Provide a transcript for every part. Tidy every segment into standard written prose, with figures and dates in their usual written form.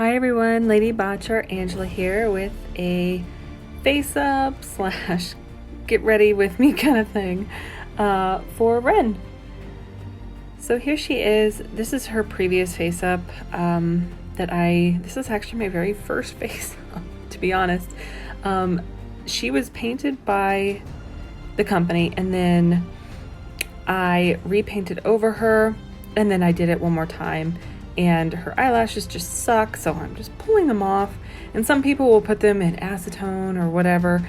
Hi everyone, Lady Botcher Angela here with a face up slash get ready with me kind of thing for Wren. So here she is. This is her previous face up this is actually my very first face up, to be honest. She was painted by the company and then I repainted over her and then I did it one more time. And her eyelashes just suck, so I'm just pulling them off. And some people will put them in acetone or whatever.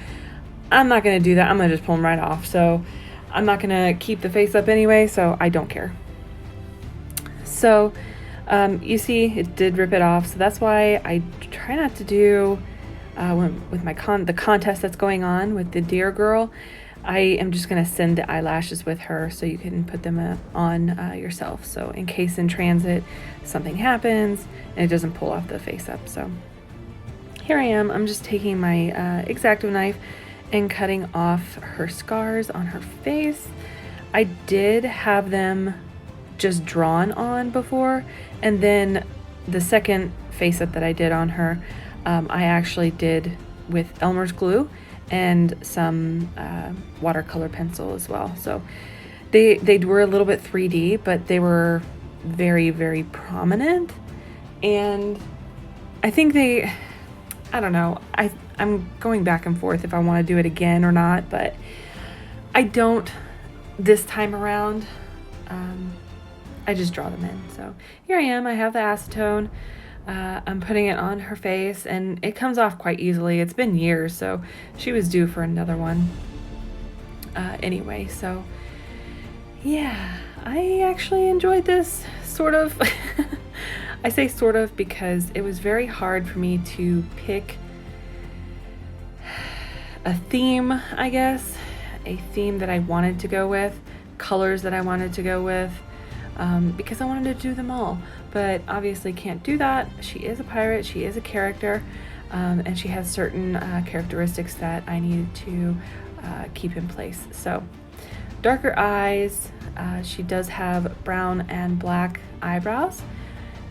I'm not going to do that. I'm going to just pull them right off. So I'm not going to keep the face up anyway, so I don't care. So you see it did rip it off, so that's why I try not to do with the contest that's going on with the Deer Girl. I am just going to send the eyelashes with her so you can put them on yourself. So in case in transit something happens and it doesn't pull off the face up. So here I am. I'm just taking my X-Acto knife and cutting off her scars on her face. I did have them just drawn on before, and then the second face up that I did on her, I actually did with Elmer's glue and some watercolor pencil as well. So they were a little bit 3D, but they were very, very prominent. And I think I don't know, I'm going back and forth if I want to do it again or not, but I don't this time around. I just draw them in. So here I am, I have the acetone. I'm putting it on her face and it comes off quite easily. It's been years, so she was due for another one. Anyway, so yeah, I actually enjoyed this, sort of. I say sort of because it was very hard for me to pick a theme, I guess. A theme that I wanted to go with, colors that I wanted to go with, because I wanted to do them all. But obviously can't do that. She is a pirate, she is a character, and she has certain characteristics that I needed to keep in place. So darker eyes, she does have brown and black eyebrows,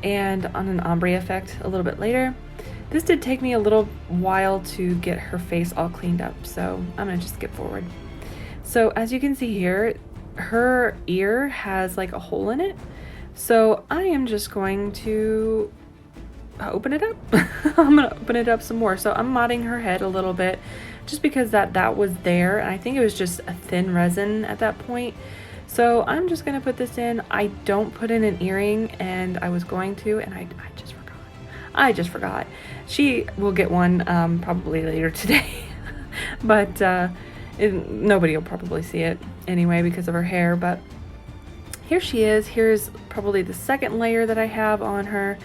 and on an ombre effect a little bit later. This did take me a little while to get her face all cleaned up, so I'm gonna just skip forward. So as you can see here, her ear has like a hole in it. So I am just going to open it up. I'm going to open it up some more. So I'm modding her head a little bit just because that was there. And I think it was just a thin resin at that point. So I'm just going to put this in. I don't put in an earring, and I was going to, and I just forgot. I just forgot. She will get one probably later today. But nobody will probably see it anyway because of her hair. But here she is. Here's probably the second layer that I have on her,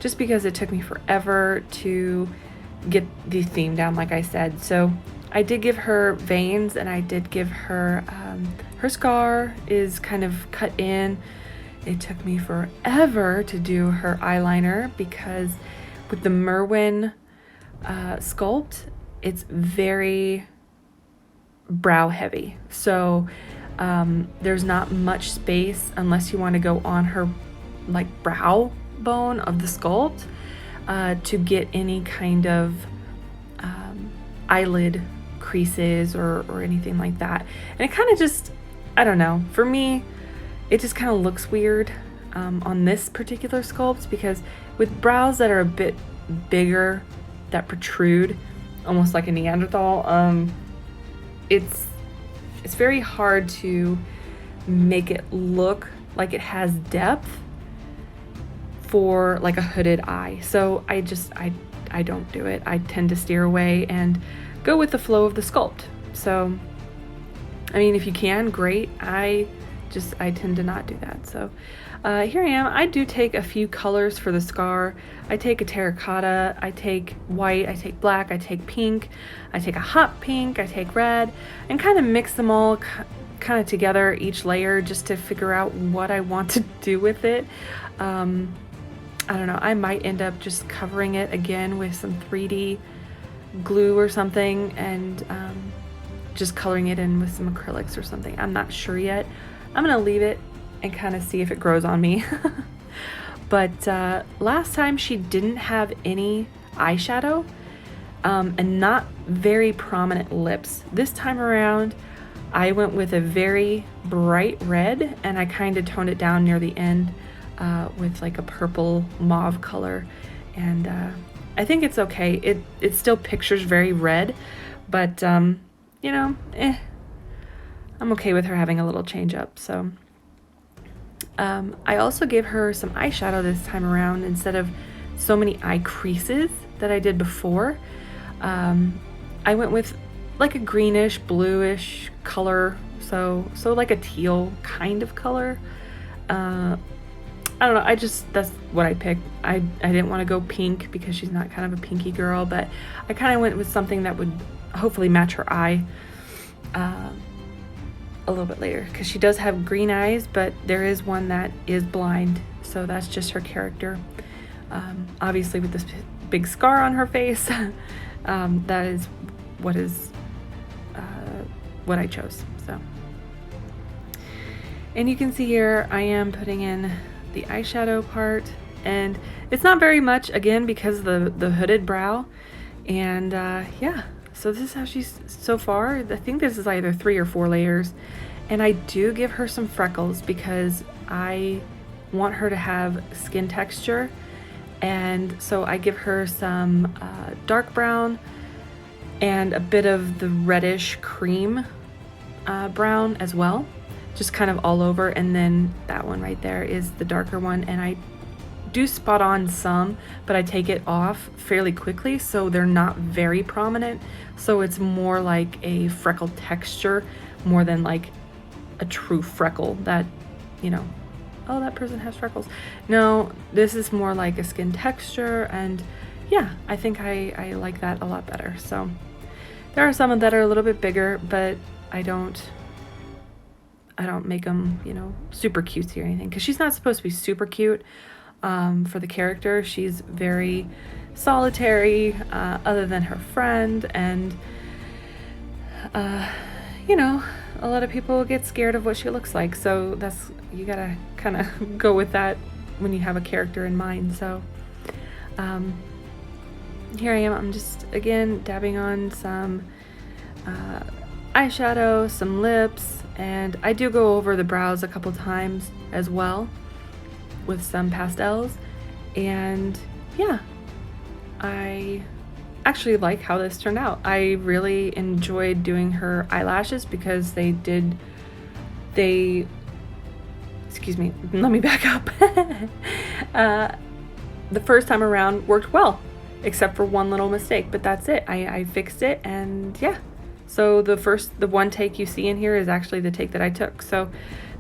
just because it took me forever to get the theme down, like I said. So I did give her veins, and I did give her, her scar is kind of cut in. It took me forever to do her eyeliner because with the Mirwen sculpt, it's very brow heavy. So there's not much space unless you want to go on her like brow bone of the sculpt to get any kind of eyelid creases or anything like that. And it kind of just, I don't know, for me it just kind of looks weird on this particular sculpt, because with brows that are a bit bigger, that protrude almost like a Neanderthal, it's very hard to make it look like it has depth for like a hooded eye. So I don't do it. I tend to steer away and go with the flow of the sculpt. So I mean, if you can, great. I tend to not do that. So here I am. I do take a few colors for the scar. I take a terracotta, I take white, I take black, I take pink, I take a hot pink, I take red, and kind of mix them all kind of together, each layer, just to figure out what I want to do with it. I don't know, I might end up just covering it again with some 3D glue or something, and just coloring it in with some acrylics or something. I'm not sure yet. I'm gonna leave it and kind of see if it grows on me. But last time she didn't have any eyeshadow and not very prominent lips. This time around, I went with a very bright red, and I kind of toned it down near the end with like a purple mauve color. And I think it's okay. It still pictures very red, but you know, I'm okay with her having a little change up. So I also gave her some eyeshadow this time around instead of so many eye creases that I did before. I went with like a greenish, bluish color, so like a teal kind of color. I don't know, that's what I picked. I didn't want to go pink because she's not kind of a pinky girl, but I kind of went with something that would hopefully match her eye a little bit later, because she does have green eyes, but there is one that is blind, so that's just her character. Obviously with this big scar on her face, that is what I chose. So, and you can see here I am putting in the eyeshadow part, and it's not very much, again, because of the hooded brow. And yeah, so this is how she's so far. I think this is either 3 or 4 layers, and I do give her some freckles because I want her to have skin texture, and so I give her some dark brown and a bit of the reddish cream brown as well, just kind of all over. And then that one right there is the darker one, and I do spot on some, but I take it off fairly quickly, so they're not very prominent, so it's more like a freckle texture more than like a true freckle that, you know, oh, that person has freckles. No, this is more like a skin texture, and yeah, I think I like that a lot better. So there are some that are a little bit bigger, but I don't make them, you know, super cutesy or anything, because she's not supposed to be super cute for the character. She's very solitary, other than her friend, and you know, a lot of people get scared of what she looks like, so that's, you gotta kind of go with that when you have a character in mind. So here I am, I'm just again dabbing on some eyeshadow, some lips, and I do go over the brows a couple times as well with some pastels. And yeah, I actually like how this turned out. I really enjoyed doing her eyelashes because excuse me, let me back up. The first time around worked well, except for one little mistake, but that's it. I fixed it, and yeah. So the one take you see in here is actually the take that I took. So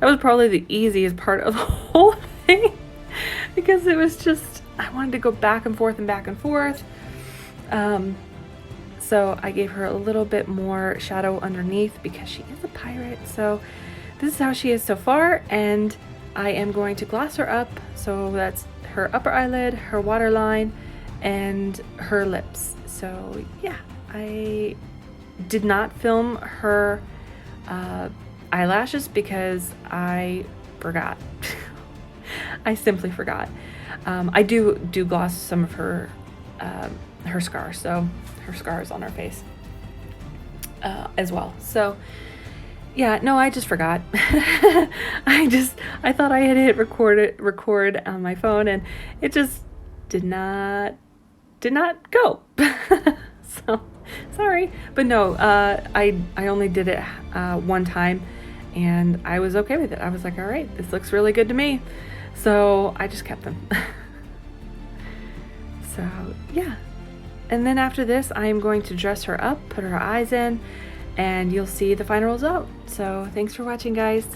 that was probably the easiest part of the whole thing, because it was just, I wanted to go back and forth and back and forth. So I gave her a little bit more shadow underneath because she is a pirate. So this is how she is so far, and I am going to gloss her up. So that's her upper eyelid, her waterline, and her lips. So yeah, I did not film her eyelashes because I forgot. I simply forgot. I do gloss some of her scars, so her scars on her face as well. So yeah, no, I just forgot. I thought I had hit record on my phone, and it just did not go. So sorry, but no, I only did it one time, and I was okay with it. I was like, all right, this looks really good to me, so I just kept them. So yeah, and then after this I am going to dress her up, put her eyes in, and you'll see the final result. So thanks for watching, guys.